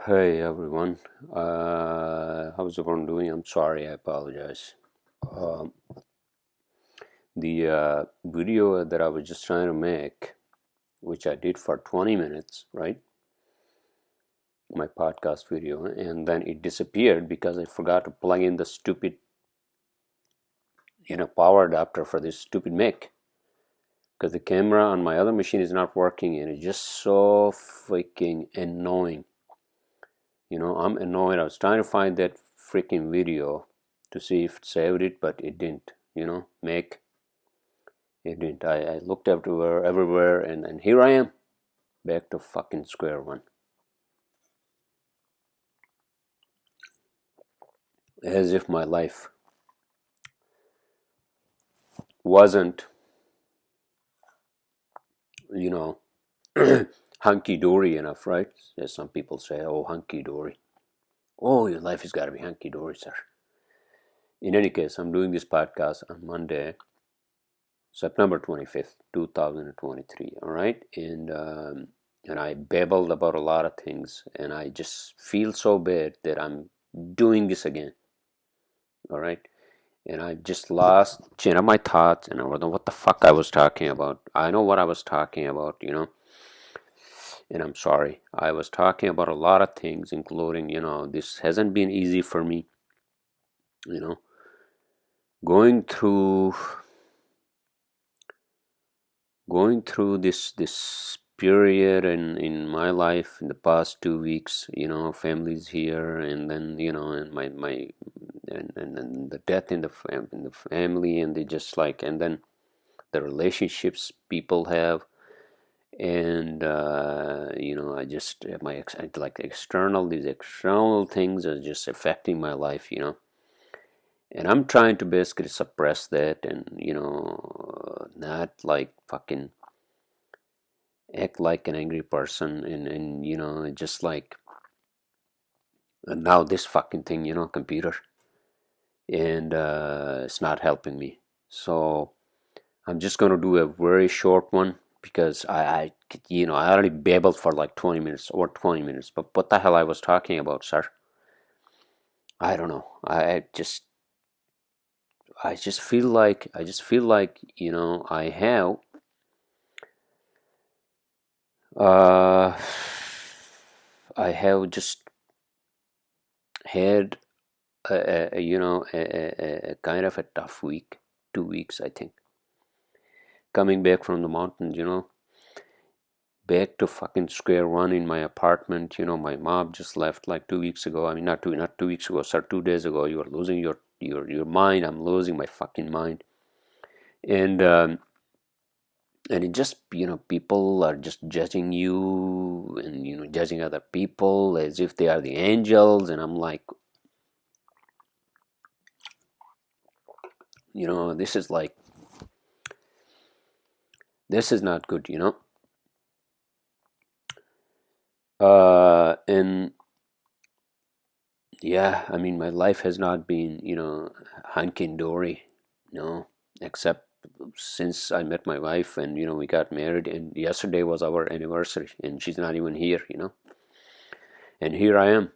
Hey everyone, how's everyone doing? I'm sorry, I apologize. Um, the video that I was just trying to make, which I did for 20 minutes, right? My podcast video, and then it disappeared because I forgot to plug in the stupid, power adapter for this stupid mic. Because the camera on my other machine is not working, and it's just so freaking annoying. I'm annoyed. I was trying to find that freaking video to see if it saved it, but it didn't. Make it didn't. I looked everywhere, and here I am, back to fucking square one. As if my life wasn't, you know, hunky dory enough, right? As some people say, oh, hunky dory. Oh, your life has got to be hunky dory, sir. In any case, I'm doing this podcast on Monday, September 25th, 2023. All right, and I babbled about a lot of things, and I just feel so bad that I'm doing this again. All right, and I just lost chain of my thoughts, and I don't know what the fuck I was talking about. I know what I was talking about, and I'm sorry. I was talking about a lot of things, including, this hasn't been easy for me, you know, going through this period in my life in the past 2 weeks. Families here, and then and my and the death in the family, and they just like, and then the relationships people have, and I just like these external things are just affecting my life, and I'm trying to basically suppress that, and not like fucking act like an angry person, and just like, and now this fucking thing, computer, and it's not helping me. So I'm just gonna do a very short one, because I already babbled for like 20 minutes or 20 minutes. But what the hell I was talking about, sir? I don't know. I just feel like I have uh I have just had a kind of a tough week, 2 weeks, I think, coming back from the mountains, back to fucking square one in my apartment. My mom just left like 2 weeks ago. I mean, not 2 weeks ago, sir, 2 days ago. You are losing your mind. I'm losing my fucking mind. And it just, people are just judging you, and judging other people as if they are the angels, and I'm like, this is like, this is not good, and yeah, I mean, my life has not been, hunky dory, except since I met my wife, and we got married, and yesterday was our anniversary, and she's not even here, and here I am,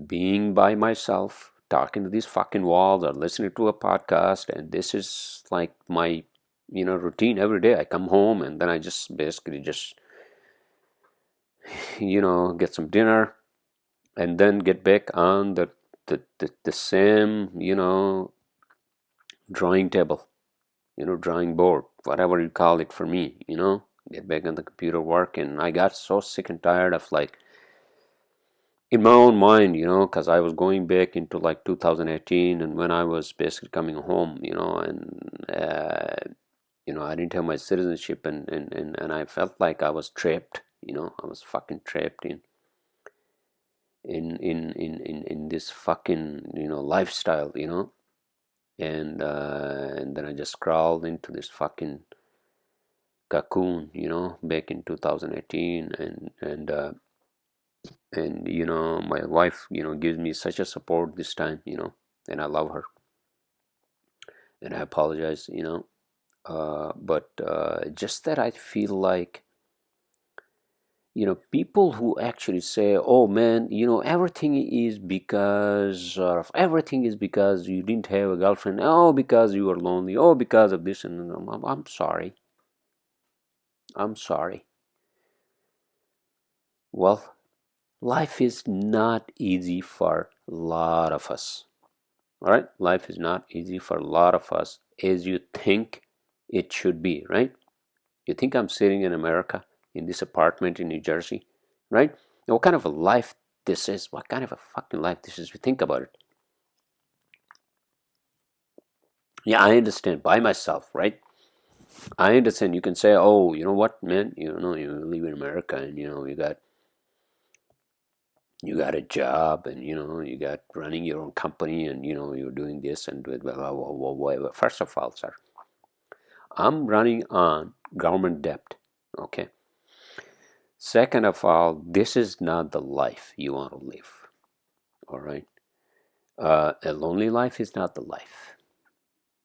being by myself, talking to these fucking walls, or listening to a podcast, and this is like my, routine every day. I come home, and then I just basically just, get some dinner, and then get back on the same, drawing table, drawing board, whatever you call it for me, get back on the computer work. And I got so sick and tired of, like, in my own mind, because I was going back into like 2018, and when I was basically coming home, and I didn't have my citizenship, and I felt like I was trapped, I was fucking trapped in this fucking lifestyle, and then I just crawled into this fucking cocoon, back in 2018, and my wife, gives me such a support this time, and I love her, and I apologize, but just that I feel like People who actually say, "Oh man, everything is because you didn't have a girlfriend. Oh, because you were lonely. Oh, because of this." And I'm sorry. I'm sorry. Well, life is not easy for a lot of us. All right, life is not easy for a lot of us as you think it should be. Right? You think I'm sitting in America in this apartment in New Jersey, right? Now, what kind of a life this is? What kind of a fucking life this is? If you think about it. Yeah, I understand by myself, right? I understand. You can say, "Oh, you know what, man? You live in America, and you got a job, and you got running your own company, and you're doing this and whatever." First of all, sir, I'm running on government debt. Okay. Second of all, this is not the life you want to live. All right. A lonely life is not the life.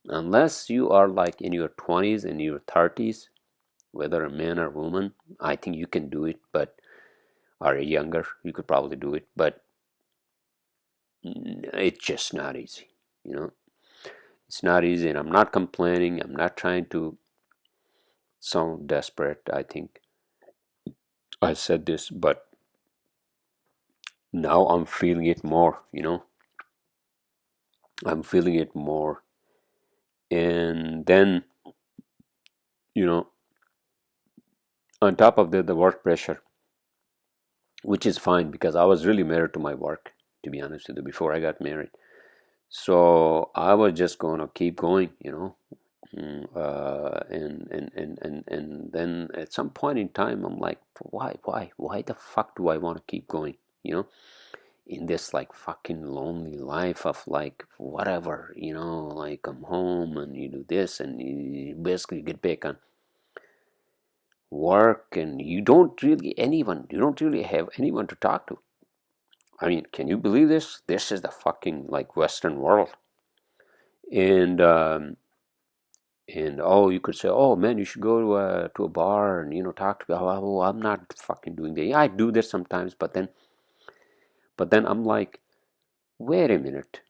Unless you are like in your 20s and your 30s, whether a man or woman, I think you can do it, but are younger, you could probably do it, but it's just not easy. You know, it's not easy, and I'm not complaining. I'm not trying to sound desperate. I think I said this, but now I'm feeling it more. I'm feeling it more. And then, you know, on top of that, the work pressure, which is fine because I was really married to my work, to be honest with you, before I got married. So I was just going to keep going. And then at some point in time, I'm like, why the fuck do I want to keep going? You know, in this like fucking lonely life of like whatever, like come home and you do this and you basically get back on work and you don't really have anyone to talk to. I mean, can you believe this? This is the fucking like Western world. And oh, you could say, oh man, you should go to a bar and talk to people. Oh, I'm not fucking doing that. Yeah, I do this sometimes, but then I'm like, wait a minute.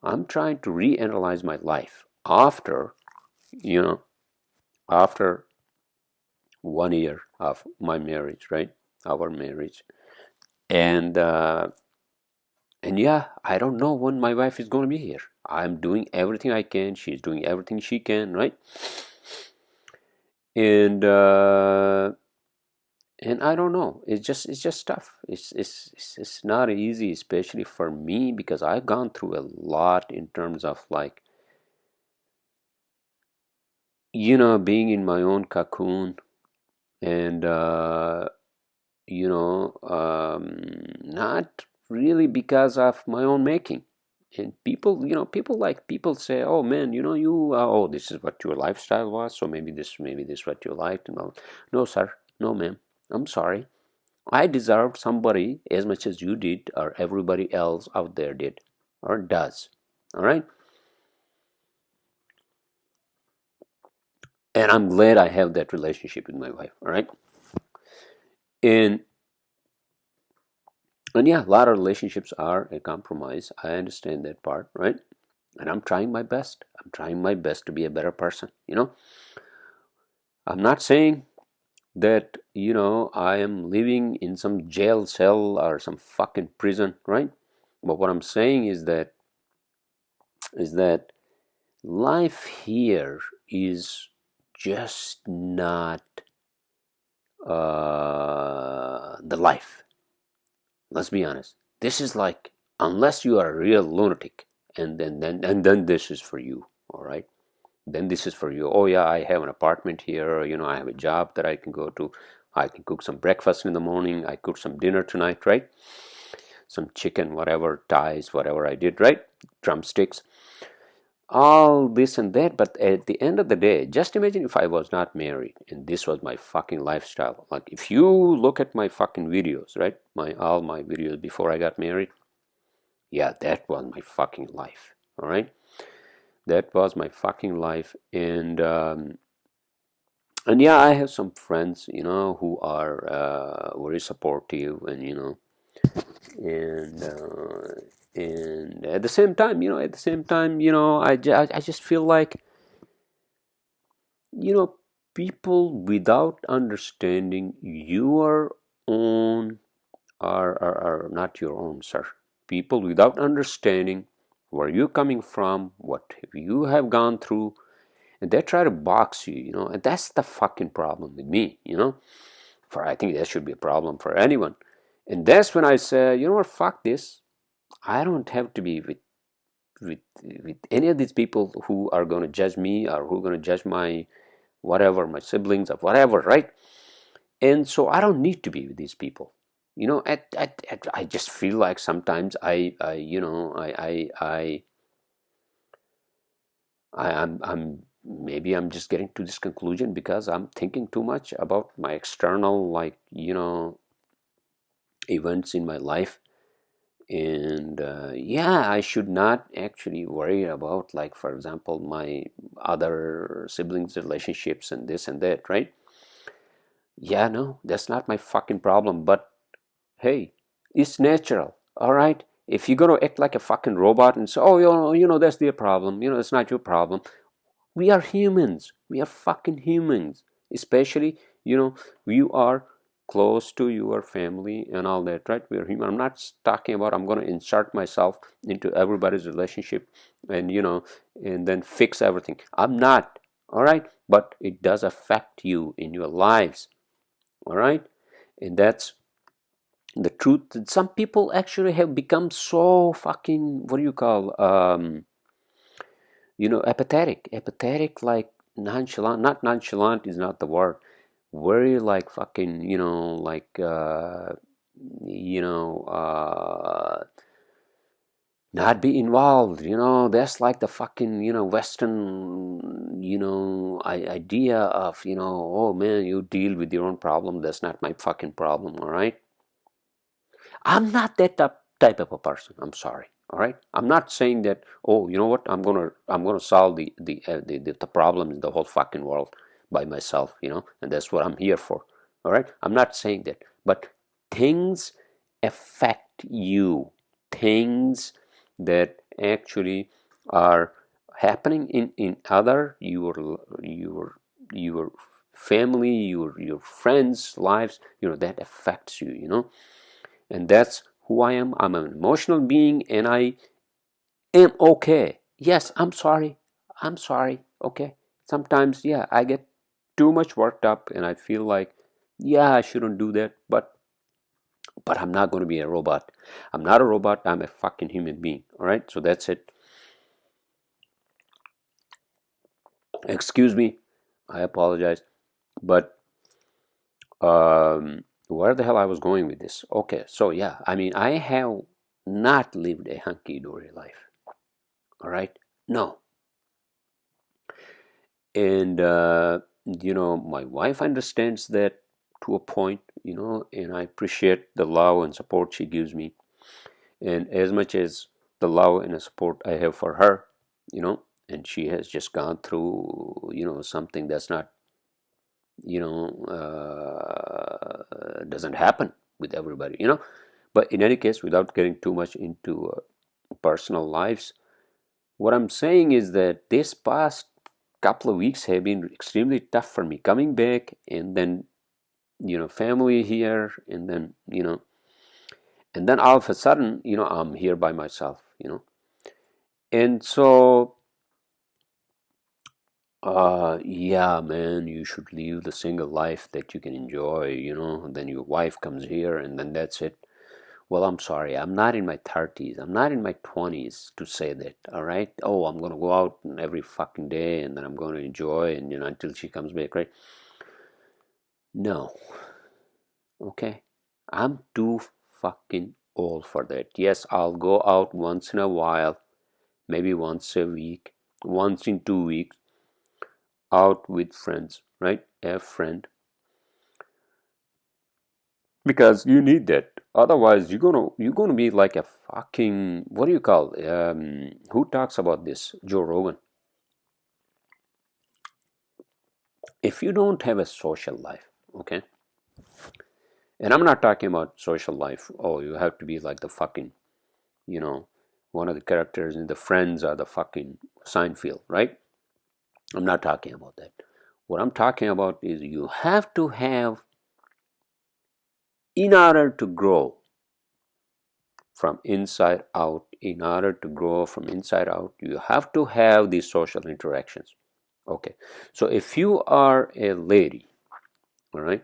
I'm trying to reanalyze my life you know after 1 year of my marriage, right? Our marriage, and yeah, I don't know when my wife is going to be here. I'm doing everything I can. She's doing everything she can, right? And I don't know. It's just tough. It's not easy, especially for me because I've gone through a lot in terms of like being in my own cocoon and not really because of my own making. And people say, "Oh man, oh, this is what your lifestyle was, so maybe this what you liked." And all. No, sir, no, ma'am. I'm sorry. I deserved somebody as much as you did, or everybody else out there did, or does. All right. And I'm glad I have that relationship with my wife. All right. And yeah, a lot of relationships are a compromise. I understand that part, right? And I'm trying my best. I'm trying my best to be a better person. I'm not saying that I am living in some jail cell or some fucking prison, right? But what I'm saying is that life here is just not the life. Let's be honest. This is like, unless you are a real lunatic, and then this is for you. All right. Then this is for you. Oh yeah, I have an apartment here. I have a job that I can go to. I can cook some breakfast in the morning. I cook some dinner tonight, right? Some chicken, whatever, thighs, whatever I did, right? Drumsticks, all this and that. But at the end of the day, just imagine if I was not married and this was my fucking lifestyle. Like if you look at my fucking videos, right? All my videos before I got married, yeah, that was my fucking life. All right, that was my fucking life. And And yeah, I have some friends, who are very supportive, and and at the same time, I just feel like, you know, people without understanding your own are not your own, sir. People without understanding where you're coming from, what you have gone through, and they try to box you, and that's the fucking problem with me, For I think that should be a problem for anyone. And that's when I say, you know what, fuck this. I don't have to be with with any of these people who are going to judge me, or who are going to judge my whatever, my siblings or whatever, right? And so I don't need to be with these people. I just feel like sometimes I'm maybe I'm just getting to this conclusion because I'm thinking too much about my external, like, events in my life. And yeah, I should not actually worry about, like, for example, my other siblings relationships and this and that, right? Yeah, no, that's not my fucking problem. But hey, it's natural, all right? If you're gonna act like a fucking robot and say, oh, that's their problem, it's not your problem. We are humans. We are fucking humans. Especially, you are close to your family and all that, right? We are human. I'm not talking about I'm going to insert myself into everybody's relationship and, and then fix everything. I'm not, all right? But it does affect you in your lives, all right? And that's the truth. Some people actually have become so fucking, what do you call, apathetic, like nonchalant. Not nonchalant is not the word. Very, like, fucking, like, you know not be involved. That's like the fucking, Western, idea of, oh man, you deal with your own problem, that's not my fucking problem, all right? I'm not that type of a person. I'm sorry. All right. I'm not saying that. Oh, you know what? I'm gonna solve the problem in the whole fucking world by myself. And that's what I'm here for. All right. I'm not saying that. But things affect you. Things that actually are happening in other your family, your friends' lives. That affects you. And that's who I am. I'm an emotional being, and I am okay. Yes, I'm sorry. I'm sorry. Okay. Sometimes, yeah, I get too much worked up, and I feel like, yeah, I shouldn't do that, but I'm not going to be a robot. I'm not a robot. I'm a fucking human being. All right. So that's it. Excuse me. I apologize. But where the hell I was going with this? Okay. So yeah, I mean, I have not lived a hunky dory life. All right. No. And my wife understands that to a point, and I appreciate the love and support she gives me. And as much as the love and the support I have for her, and she has just gone through, something that's not, doesn't happen with everybody, but in any case, without getting too much into personal lives, what I'm saying is that this past couple of weeks have been extremely tough for me, coming back, and then, family here, and then, all of a sudden, I'm here by myself, and so yeah, man, you should live the single life that you can enjoy, and then your wife comes here, and then that's it. Well, I'm sorry, I'm not in my 30s, I'm not in my 20s to say that, all right? Oh, I'm going to go out every fucking day, and then I'm going to enjoy, and, until she comes back, right? No. Okay? I'm too fucking old for that. Yes, I'll go out once in a while, maybe once a week, once in 2 weeks, out with friends, right? A friend. Because you need that. Otherwise, you're gonna be like a fucking, what do you call? Who talks about this? Joe Rogan. if you don't have a social life, okay, and I'm not talking about social life, oh, you have to be like the fucking, you know, one of the characters in the Friends are the fucking Seinfeld, right? I'm not talking about that. What I'm talking about is you have to have, in order to grow from inside out, in order to grow from inside out, you have to have these social interactions. Okay, so if you are a lady, all right,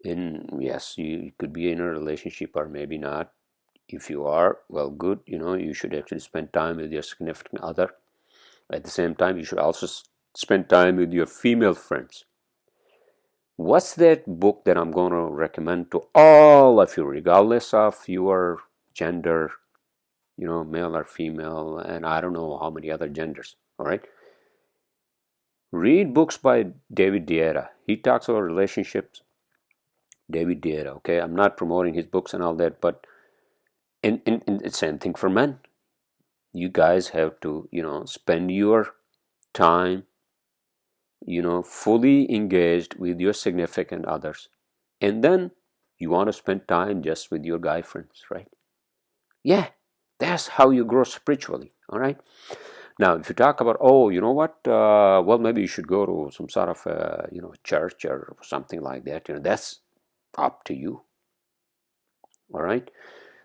and yes, you could be in a relationship or maybe not. If you are, well, good, you should actually spend time with your significant other. At the same time, you should also spend time with your female friends. What's that book that I'm going to recommend to all of you, regardless of your gender, male or female, and I don't know how many other genders, all right? Read books by David Deida. He talks about relationships. David Deida, okay? I'm not promoting his books and all that, but and it's the same thing for men. You guys have to, spend your time, fully engaged with your significant others. And then you want to spend time just with your guy friends, right? Yeah, that's how you grow spiritually, all right? Now, if you talk about, oh, you know what? Well, maybe you should go to some sort of, church or something like that. That's up to you, all right?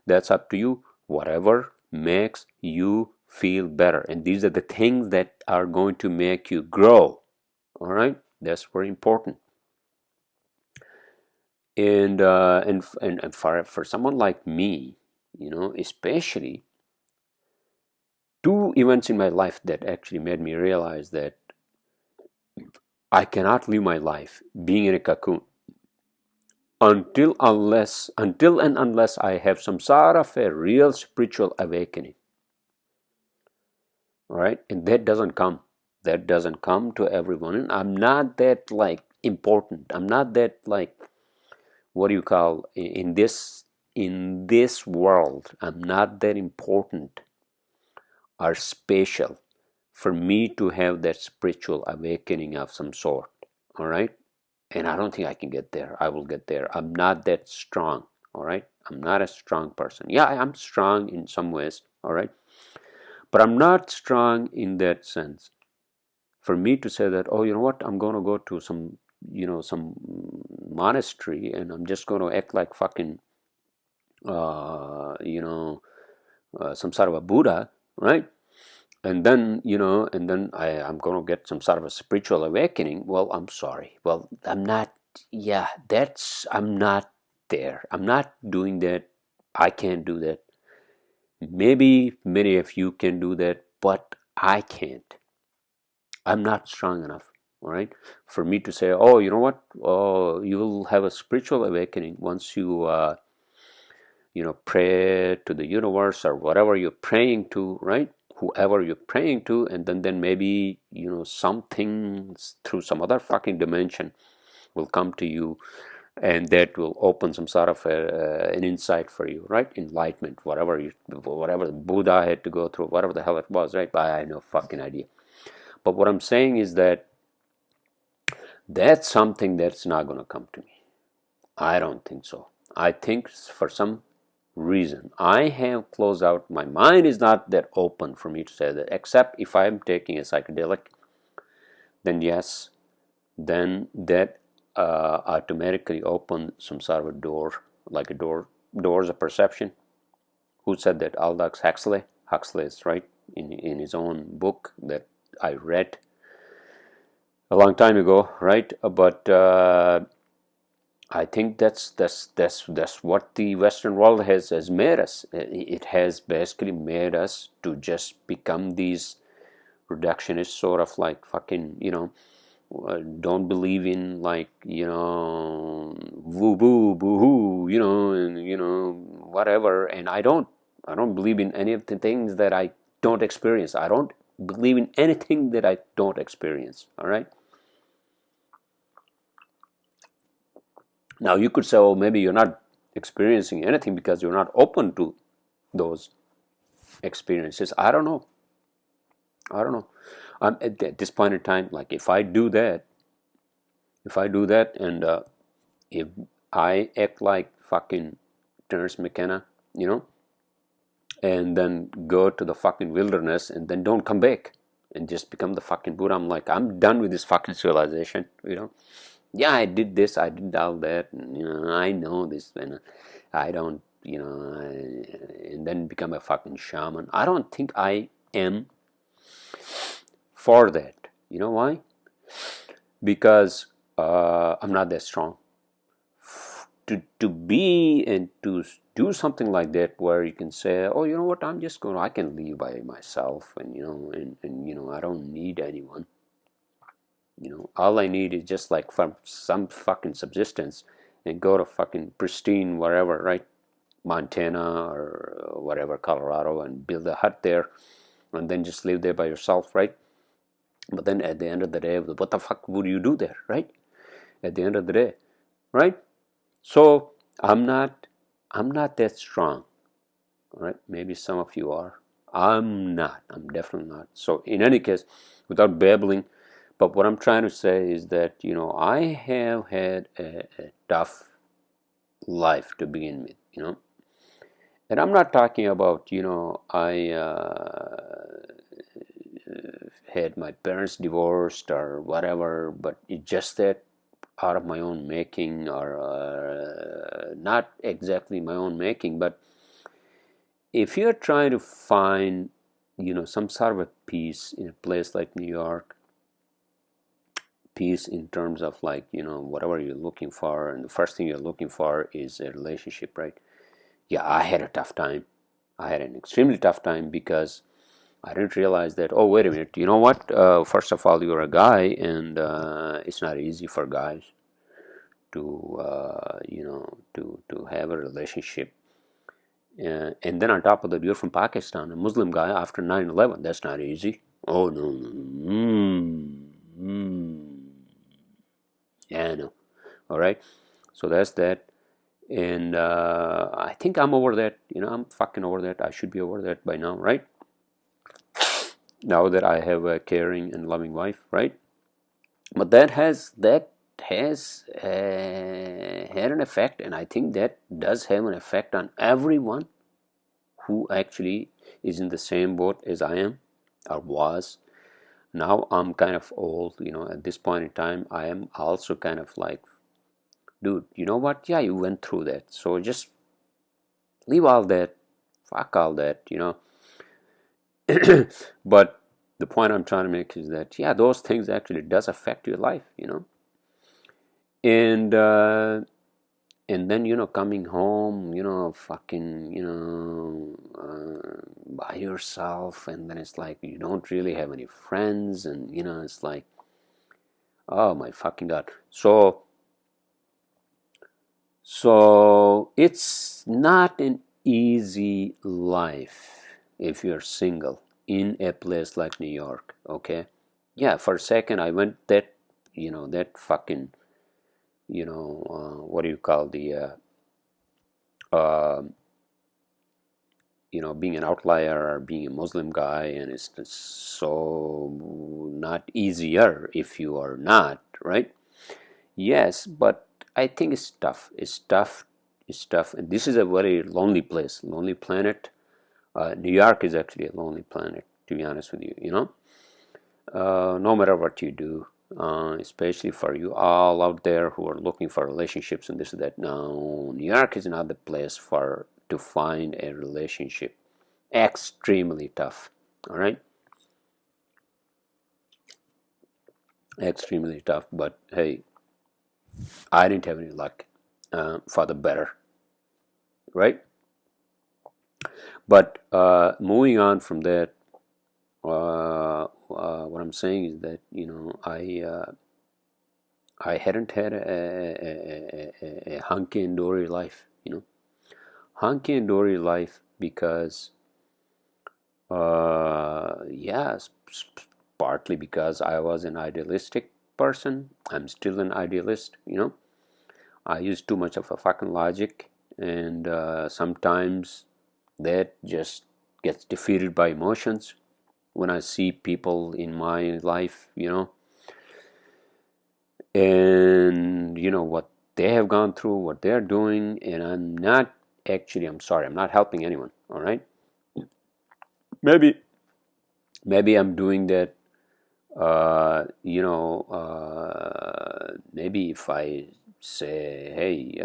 That's up to you. Whatever makes you feel better. And these are the things that are going to make you grow, all right? That's very important. And for someone like me, especially two events in my life that actually made me realize that I cannot live my life being in a cocoon until and unless I have some sort of a real spiritual awakening. All right, and that doesn't come to everyone. And I'm not that like important. I'm not that like, what do you call, in this world, I'm not that important or special for me to have that spiritual awakening of some sort. All right, and I don't think I can get there. I will get there. I'm not that strong. All right, I'm not a strong person. Yeah, I'm strong in some ways. All right, but I'm not strong in that sense. For me to say that, oh, you know what, I'm going to go to some monastery and I'm just going to act like fucking, uh, you know, some sort of a Buddha, right? And then I'm going to get some sort of a spiritual awakening. Well, I'm sorry. Well, I'm not. Yeah, I'm not there. I'm not doing that. I can't do that. Maybe many of you can do that, but I can't. I'm not strong enough. All right, for me to say, oh, you know what? Oh, you will have a spiritual awakening once you pray to the universe or whatever you're praying to, right? Whoever you're praying to, and then maybe something through some other fucking dimension will come to you, and that will open some sort of an insight for you, right? Enlightenment, whatever the Buddha had to go through, whatever the hell it was, right? I have no fucking idea. But what I'm saying is that that's something that's not going to come to me. I don't think so. I think for some reason I have closed out. My mind is not that open for me to say that, except if I'm taking a psychedelic, then yes, then that automatically opened some sort of a door, like doors of perception. Who said that? Aldous Huxley. Huxley is right in his own book that I read a long time ago, right? But I think that's what the Western world has made us. It has basically made us to just become these reductionists, sort of like fucking, don't believe in, like, woo boo boo hoo, and whatever. And I don't believe in any of the things that I don't experience. I don't believe in anything that I don't experience. All right. Now you could say, oh, maybe you're not experiencing anything because you're not open to those experiences. I don't know. At this point in time, like, if I do that, If I do that, and if I act like fucking Terence McKenna, you know, and then go to the fucking wilderness and then don't come back and just become the fucking Buddha, I'm like, I'm done with this fucking civilization, you know. Yeah, I did this, I did all that, and, you know, I know this, and I don't, you know, and then become a fucking shaman. I don't think I am for that. You know why? Because I'm not that strong. To be and to do something like that, where you can say, oh, you know what, I can live by myself, and you know, and you know, I don't need anyone. You know, all I need is just like from some fucking subsistence, and go to fucking pristine wherever, right? Montana or whatever, Colorado, and build a hut there, and then just live there by yourself, right? But then at the end of the day, what the fuck would you do there, right? At the end of the day, right? So I'm not that strong, right? Maybe some of you are. I'm not. I'm definitely not. So in any case, without babbling, but what I'm trying to say is that, you know, I have had a tough life to begin with, you know. And I'm not talking about, you know, I had my parents divorced or whatever, but it's just that out of my own making, or not exactly my own making, but if you're trying to find, you know, some sort of a peace in a place like New York, peace in terms of, like, you know, whatever you're looking for, and the first thing you're looking for is a relationship, right? Yeah, I had a tough time. I had an extremely tough time because I didn't realize that, oh, wait a minute, you know what? First of all, you're a guy, and it's not easy for guys to, you know, to have a relationship. And then on top of that, you're from Pakistan, a Muslim guy after 9/11. That's not easy. Oh, no, no, no. Yeah, no. All right. So that's that. And I think I'm over that. You know, I'm fucking over that. I should be over that by now, right? Now that I have a caring and loving wife, right? But that has had an effect, and I think that does have an effect on everyone who actually is in the same boat as I am, or was. Now I'm kind of old, you know, at this point in time. I am also kind of like, dude, you know what? Yeah, you went through that. So just leave all that, fuck all that, you know. But the point I'm trying to make is that, yeah, those things actually does affect your life, you know. And and then, you know, coming home, you know, fucking, you know, by yourself, and then it's like you don't really have any friends, and you know, it's like, oh my fucking god. So it's not an easy life if you're single in a place like New York, okay? Yeah, for a second I went that, you know, that fucking, you know, what do you call the uh, you know, being an outlier or being a Muslim guy, and it's so not easier if you are not, right? Yes, but I think it's tough. It's tough. It's tough. And this is a very lonely place, lonely planet. New York is actually a lonely planet, to be honest with you, you know? No matter what you do, especially for you all out there who are looking for relationships and this and that. No, New York is not the place for to find a relationship. Extremely tough. All right, extremely tough. But hey, I didn't have any luck. For the better, right? But moving on from that, what I'm saying is that, you know, I hadn't had a hunky and dory life, you know, hunky and dory life because, yes, partly because I was an idealistic person. I'm still an idealist, you know. I use too much of a fucking logic, and sometimes that just gets defeated by emotions. When I see people in my life, you know, and you know what they have gone through, what they're doing, and I'm sorry, I'm not helping anyone, all right? Maybe I'm doing that, maybe if I say, hey,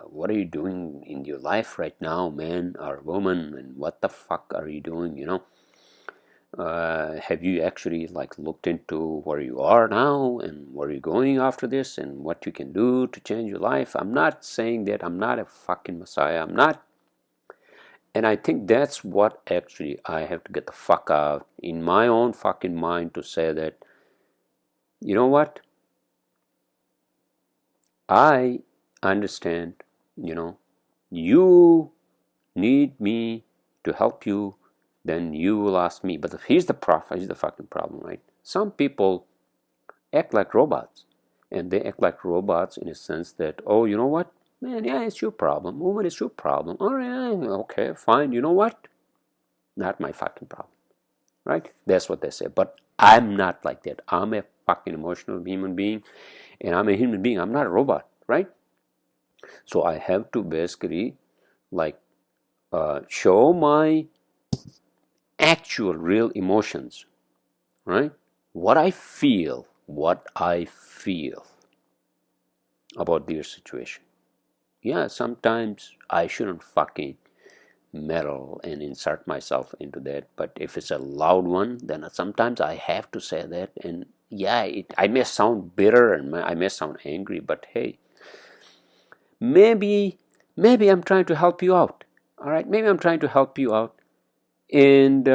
what are you doing in your life right now, man or woman, and what the fuck are you doing, have you actually like looked into where you are now and where you're going after this and what you can do to change your life? I'm not saying that. I'm not a fucking messiah. I'm not. And I think that's what actually I have to get the fuck out in my own fucking mind to say that, you know what? I understand, you need me to help you, then you will ask me. But here's the fucking problem, right? Some people act like robots. And they act like robots in a sense that, oh, you know what? Man, yeah, it's your problem. Woman, it's your problem. All right, okay, fine. You know what? Not my fucking problem, right? That's what they say. But I'm not like that. I'm a fucking emotional human being, and I'm a human being. I'm not a robot, right? So I have to basically like show my actual real emotions, right? What I feel about their situation. Yeah, sometimes I shouldn't fucking meddle and insert myself into that, but if it's a loud one, then sometimes I have to say that. And yeah, I may sound bitter and I may sound angry, but hey, maybe I'm trying to help you out. All right, maybe I'm trying to help you out, and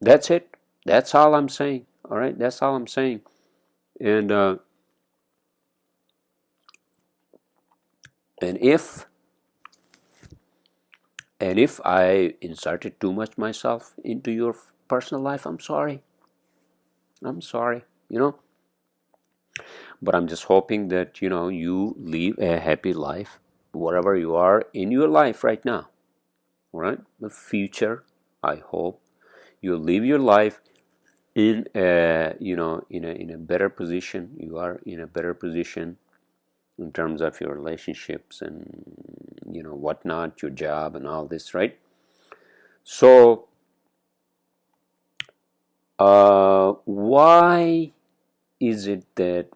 that's it. That's all I'm saying. All right, that's all I'm saying. And and if I inserted too much myself into your personal life, I'm sorry. I'm sorry. But I'm just hoping that you live a happy life wherever you are in your life right now. All right, the future, I hope you live your life in a in a better position. You are in a better position in terms of your relationships and whatnot, your job and all this, right? So why is it that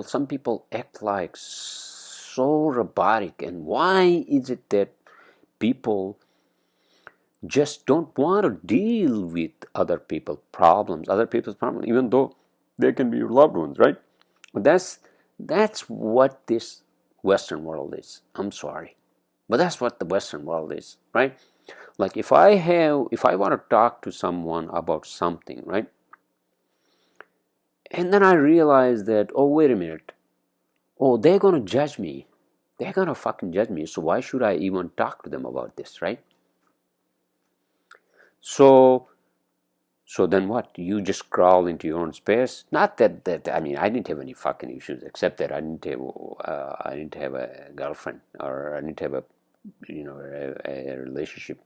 some people act like so robotic, and why is it that people just don't want to deal with other people's problems, even though they can be your loved ones, right? But that's what this Western world is. I'm sorry, but that's what the Western world is, right? Like if I want to talk to someone about something, right? And then I realize that, oh, wait a minute. Oh, they're going to judge me. They're going to fucking judge me. So why should I even talk to them about this, right? So then what? You just crawl into your own space. Not that I mean, I didn't have any fucking issues, except that I didn't have a girlfriend, or I didn't have a a relationship,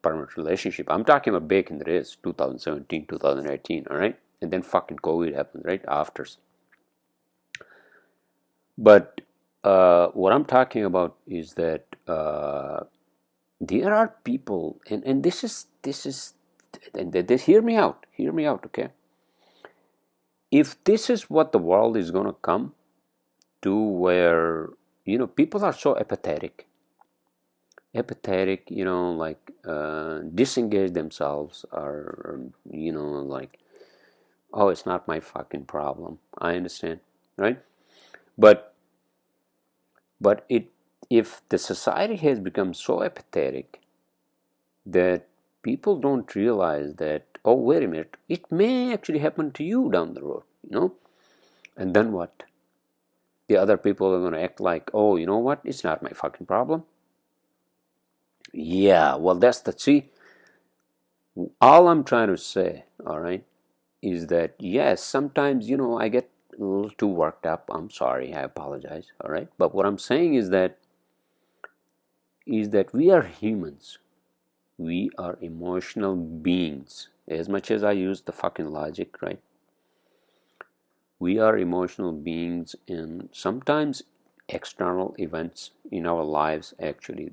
permanent relationship. I'm talking about back in the days, 2017, 2018, all right? And then fucking COVID happened, right? After. But what I'm talking about is that there are people, and hear me out, okay? If this is what the world is going to come to, where people are so apathetic, like disengage themselves, or like, oh, it's not my fucking problem. I understand, right? But it if the society has become so apathetic that people don't realize that, oh, wait a minute, it may actually happen to you down the road, and then what? The other people are going to act like, oh, you know what, it's not my fucking problem. Yeah, well, see, all I'm trying to say, all right, is that yes, sometimes I get a little too worked up. I'm sorry, I apologize, all right? But what I'm saying is that we are humans. We are emotional beings. As much as I use the fucking logic, right? We are emotional beings, and sometimes external events in our lives actually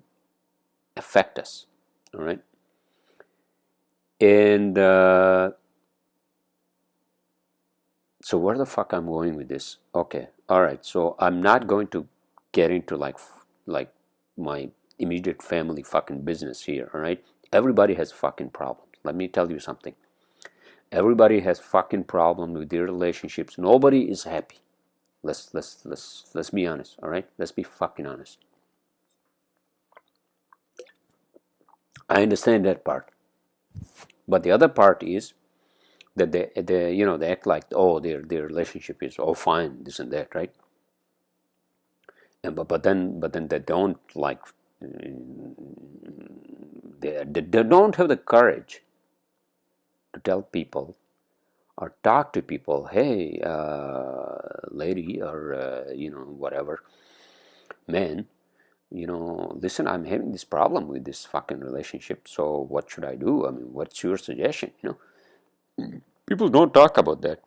affect us. All right. And so where the fuck I'm going with this? Okay, all right. So I'm not going to get into like my immediate family fucking business here. All right. Everybody has fucking problems. Let me tell you something. Everybody has fucking problems with their relationships. Nobody is happy. Let's be honest. All right. Let's be fucking honest. I understand that part, but the other part is that they act like, oh, their relationship is all fine, this and that, right? And but then they don't like, they don't have the courage to tell people or talk to people, hey, lady, or whatever, man, listen, I'm having this problem with this fucking relationship, so what should I do? I mean, what's your suggestion? People don't talk about that,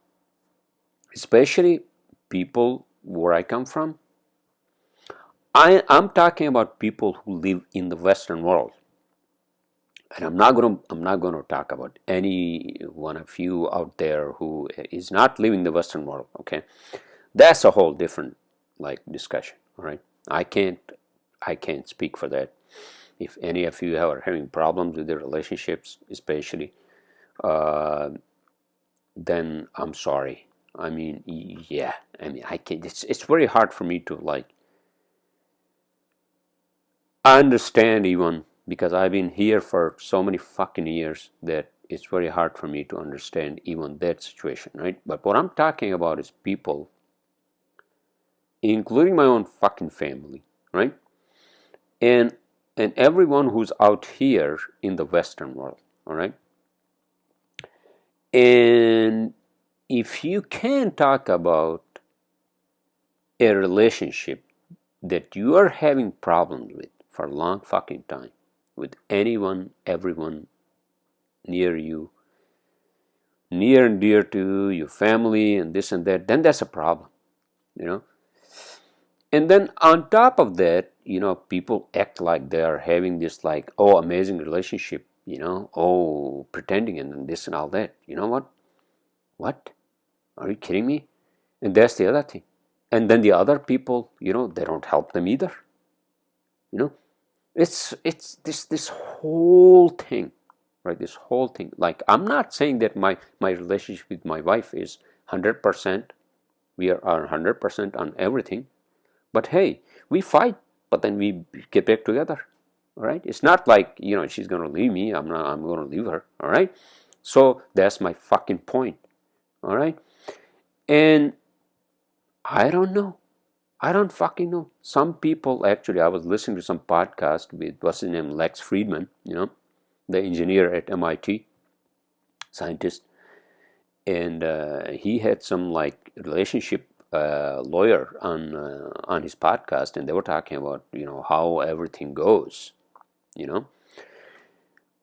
especially people where I come from. I'm talking about people who live in the Western world, and I'm not gonna talk about any one of you out there who is not living the Western world. Okay, that's a whole different like discussion. All right, I can't speak for that. If any of you are having problems with your relationships, especially, uh, then I'm sorry. I mean, yeah. I mean, I can't. It's very hard for me to like understand, even because I've been here for so many fucking years, that it's very hard for me to understand even that situation, right? But what I'm talking about is people, including my own fucking family, right? And and everyone who's out here in the Western world, all right? And if you can talk about a relationship that you are having problems with for a long fucking time, with anyone, everyone near you, near and dear to your family, and this and that, then that's a problem, you know. And then on top of that, people act like they are having this like, oh, amazing relationship, oh, pretending and this and all that. You know what? What? Are you kidding me? And that's the other thing. And then the other people, they don't help them either. You know, it's this whole thing, right? This whole thing. Like, I'm not saying that my relationship with my wife is 100%. We are 100% on everything. But hey, we fight, but then we get back together. All right. It's not like she's gonna leave me. I'm gonna leave her. All right. So that's my fucking point. All right. And I don't know. I don't fucking know. Some people, actually, I was listening to some podcast with, what's his name, Lex Friedman, the engineer at MIT, scientist, and he had some like relationship lawyer on his podcast, and they were talking about how everything goes, you know.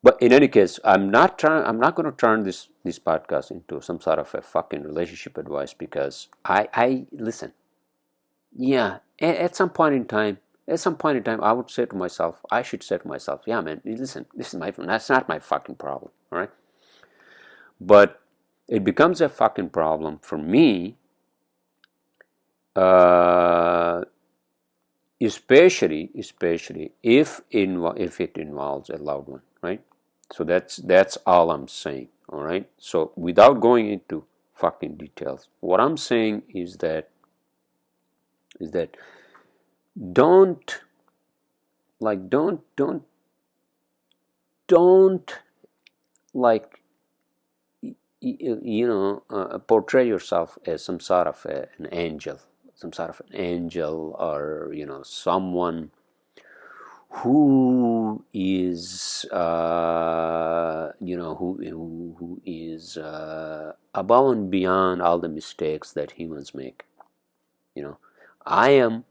But in any case, I'm not going to turn this podcast into some sort of a fucking relationship advice, because I listen. Yeah, at some point in time, I would say to myself, I should say to myself, yeah, man, listen, that's not my fucking problem, all right? But it becomes a fucking problem for me, uh, especially if it involves a loved one, right? So that's all I'm saying, all right? So without going into fucking details, what I'm saying is that don't don't like portray yourself as some sort of an angel, or someone who is who is above and beyond all the mistakes that humans make. I am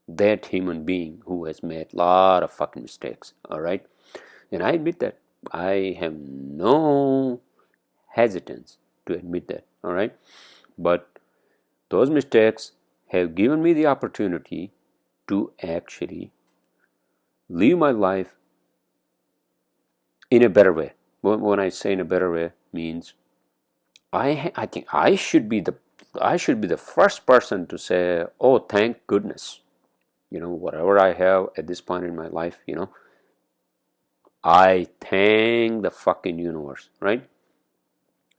that human being who has made a lot of fucking mistakes, all right? And I admit that. I have no hesitance to admit that. All right. But those mistakes have given me the opportunity to actually live my life in a better way. When I say in a better way, means I think I should be the first person to say, oh, thank goodness, whatever I have at this point in my life, I thank the fucking universe, right?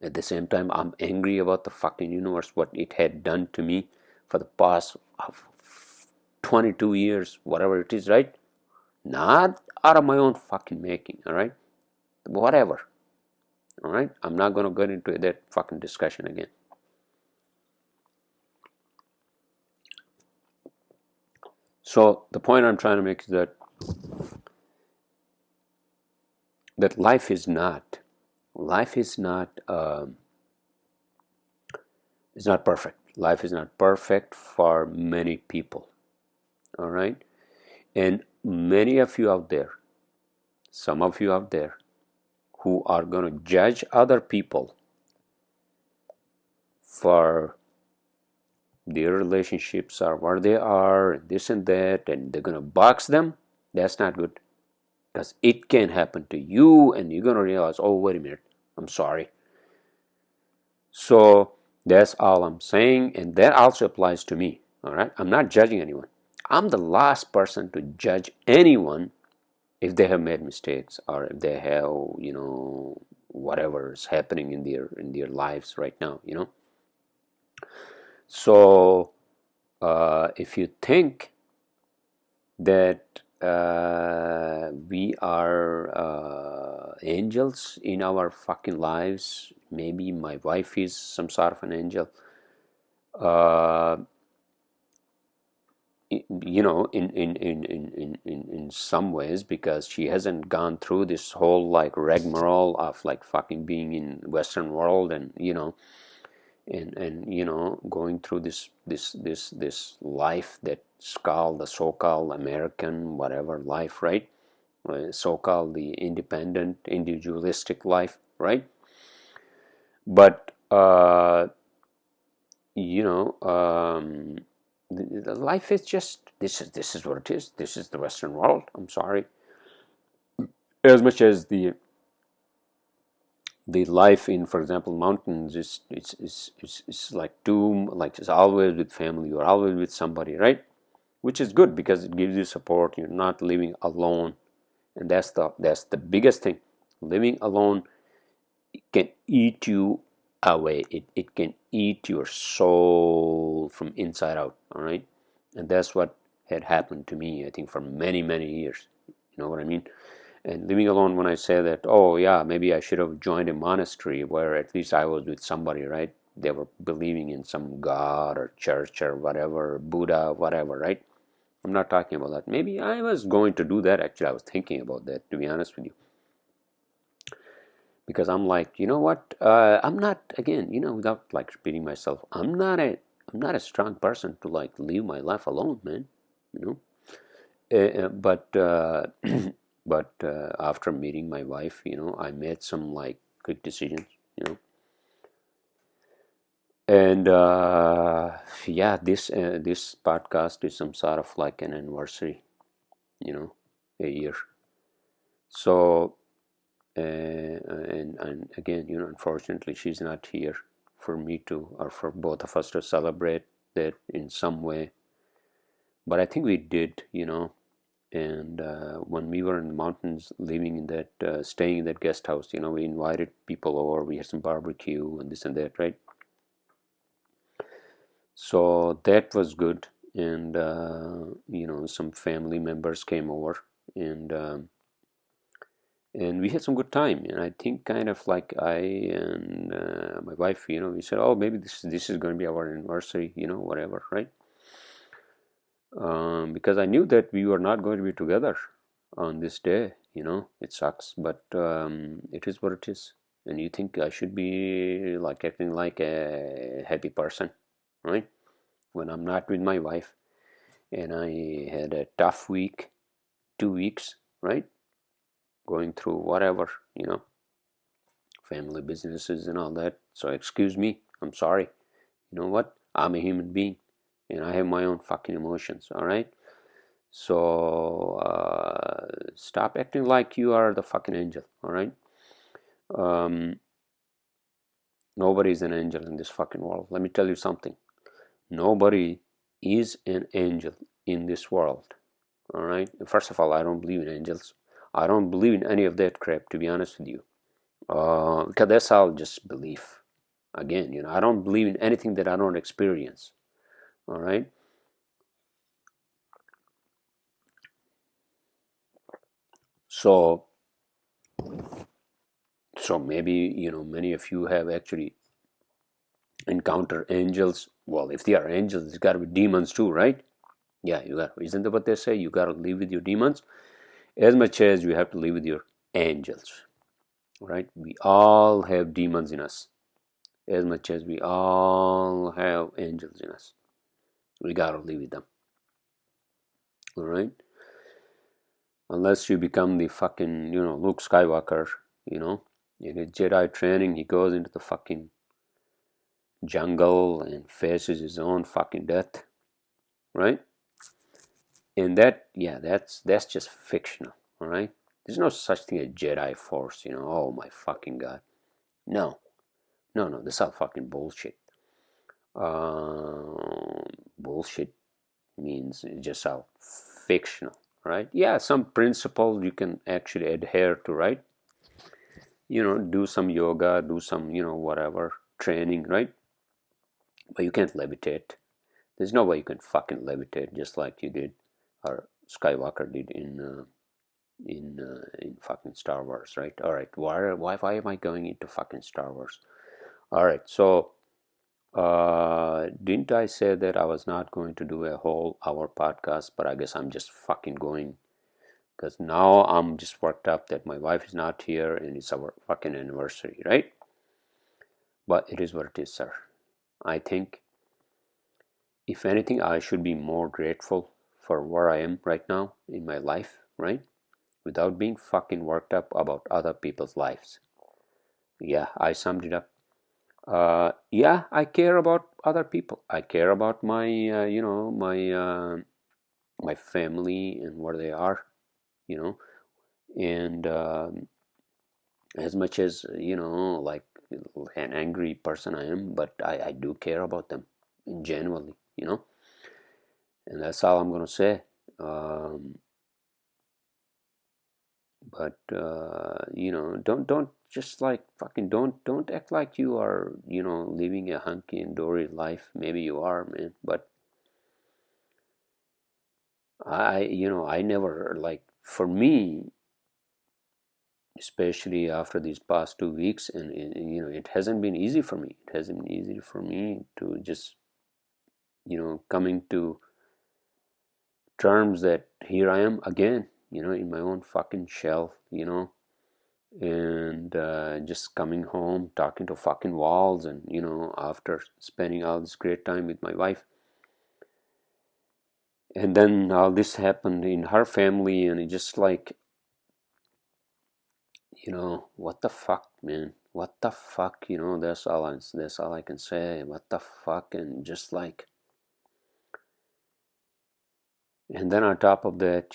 At the same time, I'm angry about the fucking universe, what it had done to me for the past 22 years, whatever it is, right? Not out of my own fucking making, all right? Whatever, all right? I'm not going to get into that fucking discussion again. So the point I'm trying to make is that life is not it's not perfect. Life is not perfect for many people, all right? And many of you out there, some of you out there, who are going to judge other people for their relationships or where they are and this and that, and they're going to box them, that's not good, because it can happen to you and you're going to realize, oh, wait a minute, I'm sorry. So that's all I'm saying, and that also applies to me. All right, I'm not judging anyone. I'm the last person to judge anyone if they have made mistakes or if they have, whatever is happening in their lives right now. So if you think that we are angels in our fucking lives, maybe my wife is some sort of an angel. Uh, in some ways, because she hasn't gone through this whole like rigmarole of like fucking being in Western world, and going through this life that's called the so-called American whatever life, right? So-called the independent individualistic life, right? But the life is just this is what it is. This is the Western world. I'm sorry. As much as the life in, for example, mountains is it's like it's always with family. You're always with somebody, right? Which is good because it gives you support. You're not living alone, and that's the biggest thing. Living alone can eat you away. It can eat your soul from inside out. All right, and that's what had happened to me, I think, for many years. You know what I mean? And living alone, when I say that, oh yeah, maybe I should have joined a monastery where at least I was with somebody, right? They were believing in some god or church or whatever, Buddha, whatever, right? I'm not talking about that. Maybe I was going to do that. Actually, I was thinking about that, to be honest with you, because I'm like, you know what? I'm not, again, without like repeating myself, I'm not a strong person to like live my life alone, man. You know, but but after meeting my wife, I made some like quick decisions, you know, and yeah, this podcast is some sort of like an anniversary, a year. So and again, unfortunately, she's not here for me to, or for both of us to celebrate that in some way. But I think we did, and when we were in the mountains, living in that staying in that guest house, we invited people over, we had some barbecue and this and that, right? So that was good. And some family members came over, and we had some good time. And I think kind of like I and my wife, we said, oh, maybe this is going to be our anniversary, whatever, right? Because I knew that we were not going to be together on this day. It sucks, but it is what it is. And you think I should be like acting like a happy person, right? When I'm not with my wife, and I had a tough week, 2 weeks, right? going through whatever, family businesses and all that. So excuse me, I'm sorry. You know what? I'm a human being and I have my own fucking emotions, all right? So stop acting like you are the fucking angel, all right? Um, Nobody is an angel in this fucking world. Let me tell you something. Nobody is an angel in this world, all right? First of all, I don't believe in angels. I don't believe in any of that crap, to be honest with you. Because that's all just belief. Again, I don't believe in anything that I don't experience, all right? So, maybe, many of you have actually encountered angels. Well, if they are angels, there's got to be demons too, right? Yeah, isn't that what they say? You got to live with your demons as much as you have to live with your angels, right? We all have demons in us as much as we all have angels in us. We got to live with them, all right? Unless you become the fucking, Luke Skywalker, in his Jedi training, he goes into the fucking jungle and faces his own fucking death, right? And that's just fictional, all right? There's no such thing as Jedi Force, oh my fucking god. No, no, this is all fucking bullshit. Bullshit means it's just all fictional, right? Yeah, some principles you can actually adhere to, right? Do some yoga, do some, whatever, training, right? But you can't levitate. There's no way you can fucking levitate just like you did, or Skywalker did in fucking Star Wars, right? All right, why am I going into fucking Star Wars? All right, so didn't I say that I was not going to do a whole hour podcast? But I guess I'm just fucking going because now I'm just worked up that my wife is not here and it's our fucking anniversary, right? But it is what it is, sir. I think, if anything, I should be more grateful for where I am right now in my life, right? Without being fucking worked up about other people's lives. Yeah, I summed it up. Yeah, I care about other people. I care about my, my family and where they are, you know, and as much as like an angry person I am, but I do care about them genuinely, and that's all I'm gonna say. Um, but don't just like fucking don't act like you are living a hunky and dory life. Maybe you are, man, but I never, like, for me, especially after these past 2 weeks, and it hasn't been easy for me. It hasn't been easy for me to just coming to terms that here I am again, in my own fucking shell, and just coming home, talking to fucking walls, and after spending all this great time with my wife, and then all this happened in her family, and it just like, what the fuck, man, what the fuck, that's all I can say. What the fuck? And just like, and then on top of that,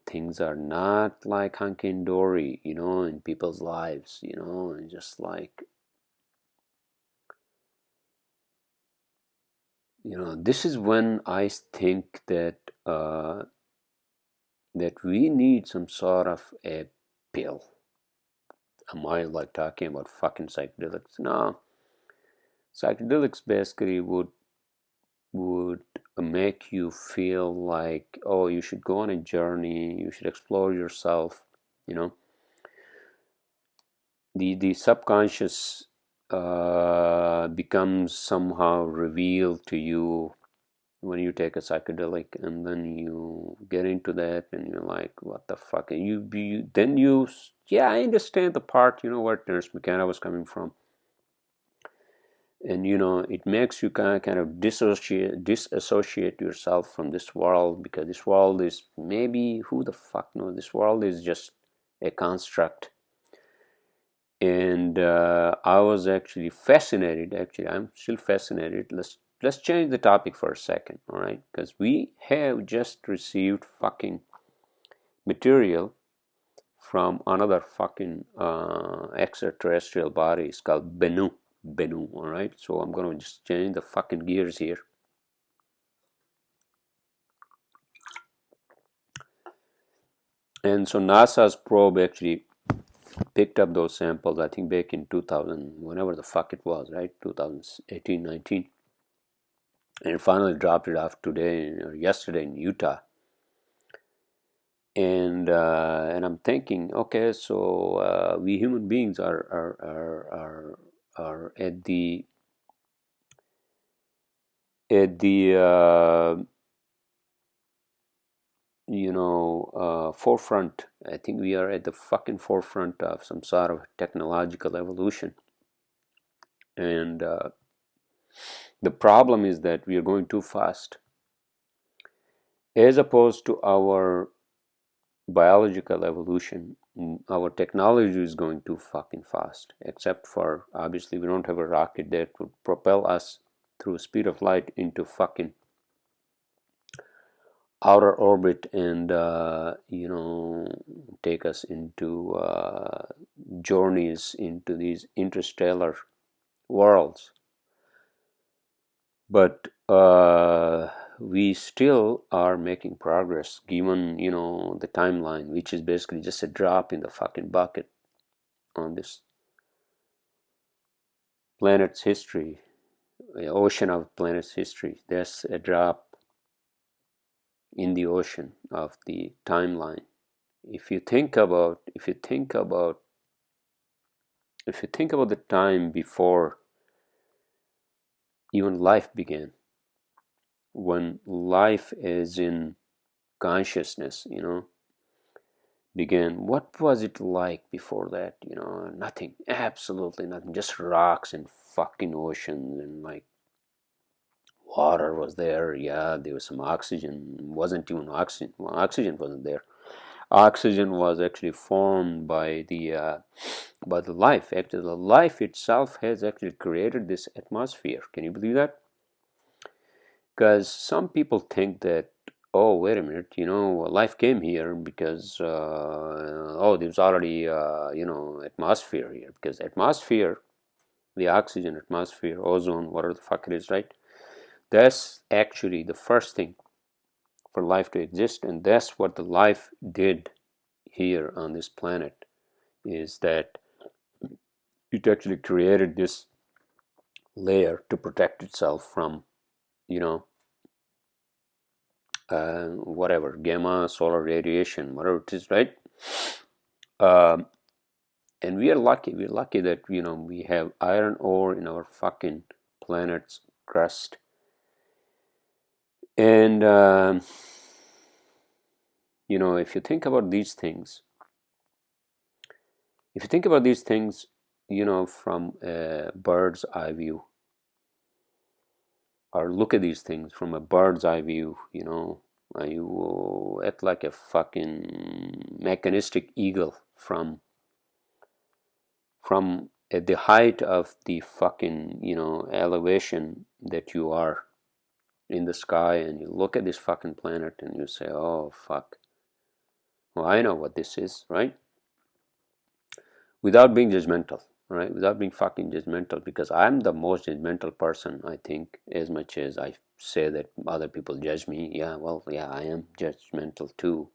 things are not like hunky dory, in people's lives, and just like, this is when I think that that we need some sort of a pill. Am I like talking about fucking psychedelics? No, psychedelics basically would make you feel like, oh, you should go on a journey, you should explore yourself, you know. The subconscious becomes somehow revealed to you when you take a psychedelic, and then you get into that and you're like, what the fuck? And yeah, I understand the part, where Nurse McKenna was coming from. And it makes you kind of disassociate yourself from this world, because this world is, maybe, who the fuck knows, this world is just a construct. And I was actually fascinated. Actually, I'm still fascinated. Let's change the topic for a second, all right? Because we have just received fucking material from another fucking extraterrestrial body. It's called Bennu, all right? So I'm gonna just change the fucking gears here. And so NASA's probe actually picked up those samples, I think back in 2000, whenever the fuck it was, right? 2018, 19. And finally dropped it off today or yesterday in Utah. And I'm thinking, okay, so we human beings are at the forefront. I think we are at the fucking forefront of some sort of technological evolution. And the problem is that we are going too fast, as opposed to our biological evolution. Our technology is going too fucking fast, except for obviously we don't have a rocket that would propel us through the speed of light into fucking outer orbit and take us into journeys into these interstellar worlds. But we still are making progress, given the timeline, which is basically just a drop in the fucking bucket on this planet's history, the ocean of planet's history. There's a drop in the ocean of the timeline. If you think about the time before even life began, when life is in consciousness, began, what was it like before that? Nothing, absolutely nothing, just rocks and fucking oceans, and like water was there. Yeah, there was some oxygen. Wasn't even oxygen. Well, oxygen wasn't there. Oxygen was actually formed by the life. Actually, the life itself has actually created this atmosphere. Can you believe that? Because some people think that, oh, wait a minute, life came here because there's already atmosphere here. Because atmosphere, the oxygen atmosphere, ozone, whatever the fuck it is, right? That's actually the first thing for life to exist, and that's what the life did here on this planet, is that it actually created this layer to protect itself from whatever, gamma, solar radiation, whatever it is, right? And we are lucky. We're lucky that we have iron ore in our fucking planet's crust. And if you think about these things, from a bird's eye view, or look at these things from a bird's eye view, you act like a fucking mechanistic eagle from at the height of the fucking elevation that you are in the sky, and you look at this fucking planet and you say, oh fuck, well, I know what this is, right? Without being judgmental, right? Without being fucking judgmental, because I'm the most judgmental person, I think, as much as I say that other people judge me. Yeah, well, yeah, I am judgmental too,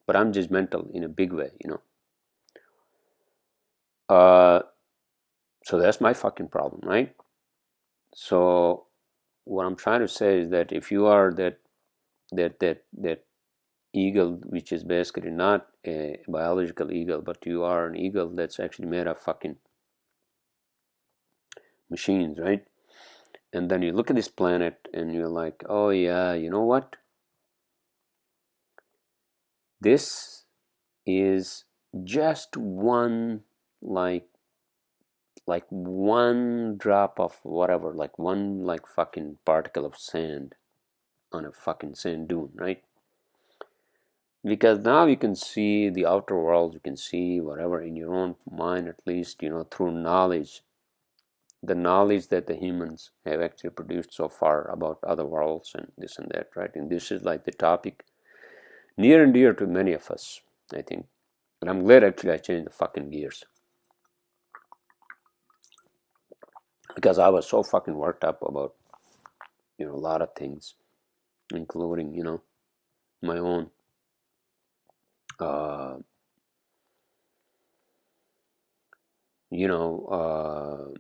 but I'm judgmental in a big way, so that's my fucking problem, right? So what I'm trying to say is that if you are that eagle, which is basically not a biological eagle, but you are an eagle that's actually made of fucking machines, right? And then you look at this planet and you're like, oh yeah, you know what? This is just one, like one drop of whatever, like one like fucking particle of sand on a fucking sand dune, right? because now you can see the outer world, you can see whatever in your own mind, at least, through knowledge, the knowledge that the humans have actually produced so far about other worlds and this and that, right? And this is like the topic near and dear to many of us, I think. And I'm glad actually I changed the fucking gears, because I was so fucking worked up about, a lot of things, including, my own, uh, you know,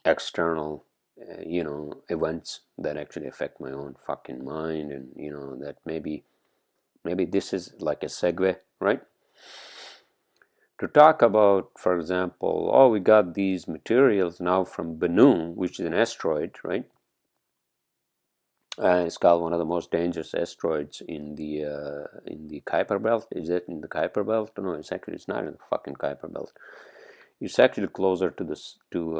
external, events that actually affect my own fucking mind, and that maybe this is like a segue, right? To talk about, for example, oh, we got these materials now from Bennu, which is an asteroid, right? It's called one of the most dangerous asteroids in the Kuiper Belt. Is it in the Kuiper Belt? No, it's not in the fucking Kuiper Belt. It's actually closer to this to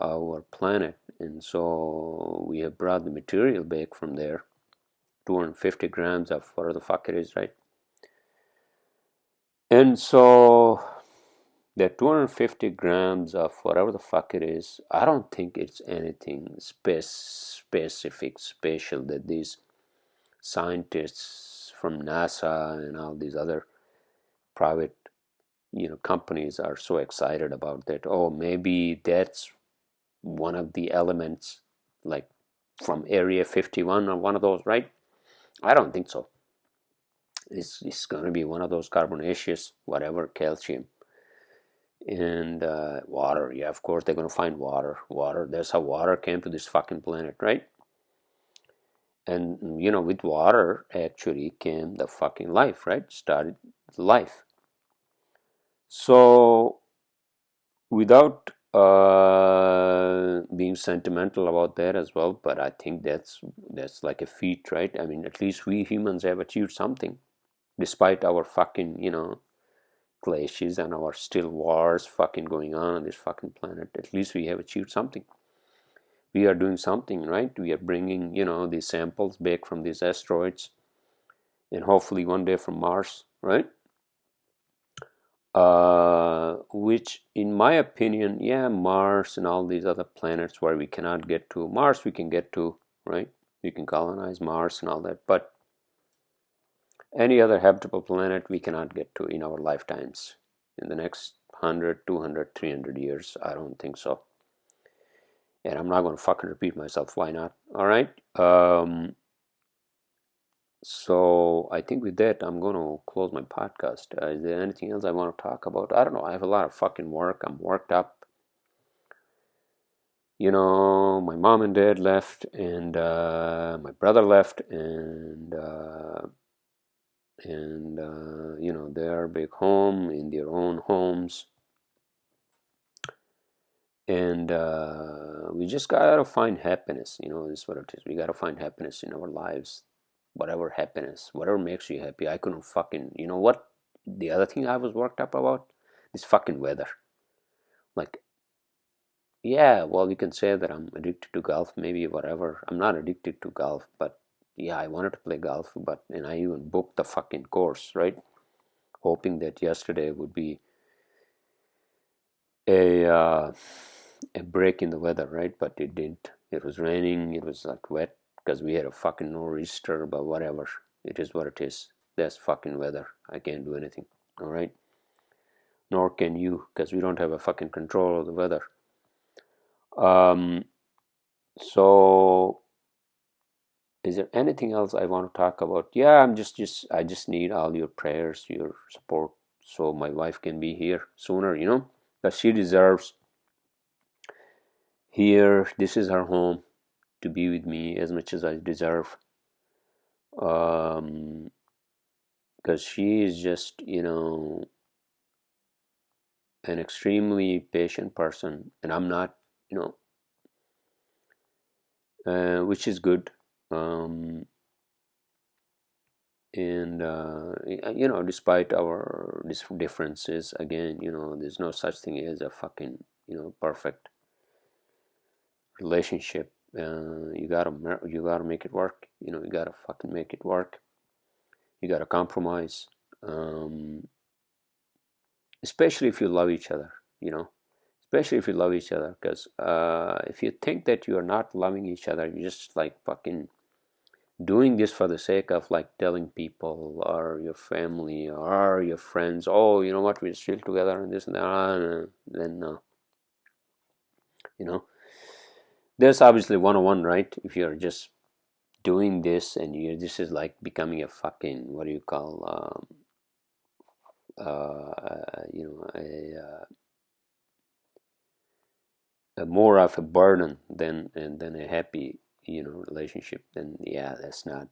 our planet, and so we have brought the material back from there, 250 grams of whatever the fuck it is, right? And so that 250 grams of whatever the fuck it is, I don't think it's anything specific, special that these scientists from NASA and all these other private, companies are so excited about that. Oh, maybe that's one of the elements, like from Area 51 or one of those, right? I don't think so. It's going to be one of those carbonaceous, whatever, calcium and water. Yeah, of course they're going to find water. That's how water came to this fucking planet, right? And with water actually came the fucking life, right? Started life. So without being sentimental about that as well, but I think that's like a feat, right? I mean, at least we humans have achieved something, despite our fucking glaciers and our still wars fucking going on this fucking planet. At least we have achieved something. We are doing something, right? We are bringing these samples back from these asteroids, and hopefully one day from Mars, right? Which in my opinion, yeah, Mars and all these other planets where we cannot get to. Mars we can get to, right? We can colonize Mars and all that, but any other habitable planet we cannot get to in our lifetimes. In the next 100, 200, 300 years, I don't think so. And I'm not going to fucking repeat myself. Why not? All right. So I think with that, I'm going to close my podcast. Is there anything else I want to talk about? I don't know. I have a lot of fucking work. I'm worked up. My mom and dad left, and my brother left, and they're back home in their own homes, and we just gotta find happiness. This is what it is. We gotta find happiness in our lives, whatever happiness, whatever makes you happy. I couldn't fucking, what? The other thing I was worked up about, this fucking weather. Like, yeah, well, you can say that I'm addicted to golf, maybe, whatever. I'm not addicted to golf, but yeah, I wanted to play golf, and I even booked the fucking course, right? Hoping that yesterday would be a uh, a break in the weather, right? But it didn't. It was raining. It was like wet because we had a fucking nor'easter. But whatever, it is what it is. That's fucking weather. I can't do anything. All right. Nor can you, because we don't have a fucking control of the weather. Um. So, is there anything else I want to talk about? Yeah, I just need all your prayers, your support, so my wife can be here sooner. Because she deserves here. This is her home, to be with me as much as I deserve. Because she is just, an extremely patient person, and I'm not, which is good. And despite our differences, again, there's no such thing as a fucking, perfect relationship. You gotta make it work. You gotta fucking make it work. You gotta compromise, um, especially if you love each other. Especially if you love each other, because if you think that you are not loving each other, you're just like fucking doing this for the sake of like telling people or your family or your friends, oh, you know what, we're still together and this and that. Then you know, there's obviously one-on-one, right? If you're just doing this and this is like becoming a fucking, what do you call, a more of a burden than a happy relationship, then yeah, that's not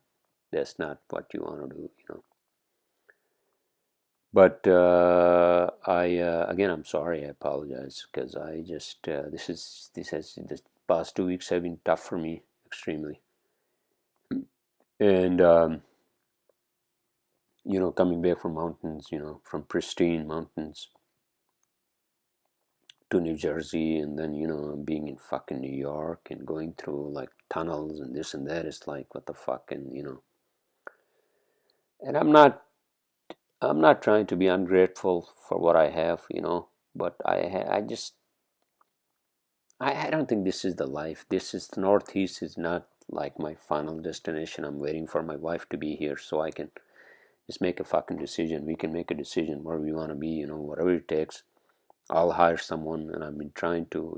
what you want to do. But again, I'm sorry. I apologize because I just this past 2 weeks have been tough for me extremely, and coming back from mountains, from pristine mountains to New Jersey, and then being in fucking New York and going through like tunnels and this and that is like what the fuck, and I'm not trying to be ungrateful for what I have, but I just I don't think this is the life. This is the Northeast is not like my final destination. I'm waiting for my wife to be here so I can just make a fucking decision. We can make a decision where we want to be, whatever it takes. I'll hire someone, and I've been trying to,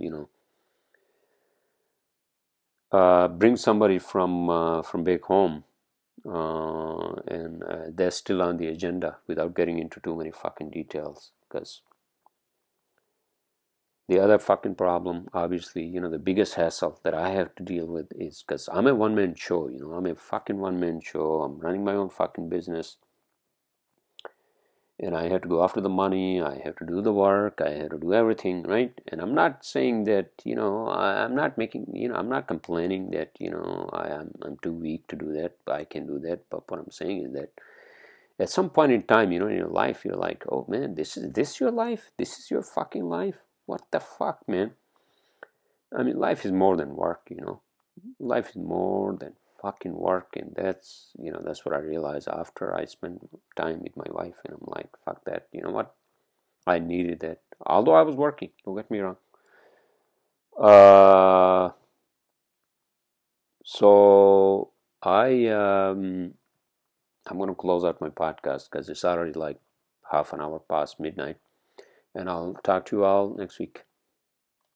bring somebody from back home, and they're still on the agenda without getting into too many fucking details. Because the other fucking problem, obviously, the biggest hassle that I have to deal with is because I'm a one-man show, I'm a fucking one-man show. I'm running my own fucking business, and I have to go after the money. I have to do the work. I have to do everything, right? And I'm not saying that, I'm not making, I'm not complaining that, I'm too weak to do that. I can do that. But what I'm saying is that at some point in time, in your life, you're like, oh man, this your life? This is your fucking life? What the fuck, man? I mean, life is more than work. Life is more than fucking work, and that's what I realized after I spent time with my wife, and I'm like, fuck that. You know what? I needed that. Although I was working, don't get me wrong. Uh, so I'm gonna close out my podcast because it's already like half an hour past midnight, and I'll talk to you all next week.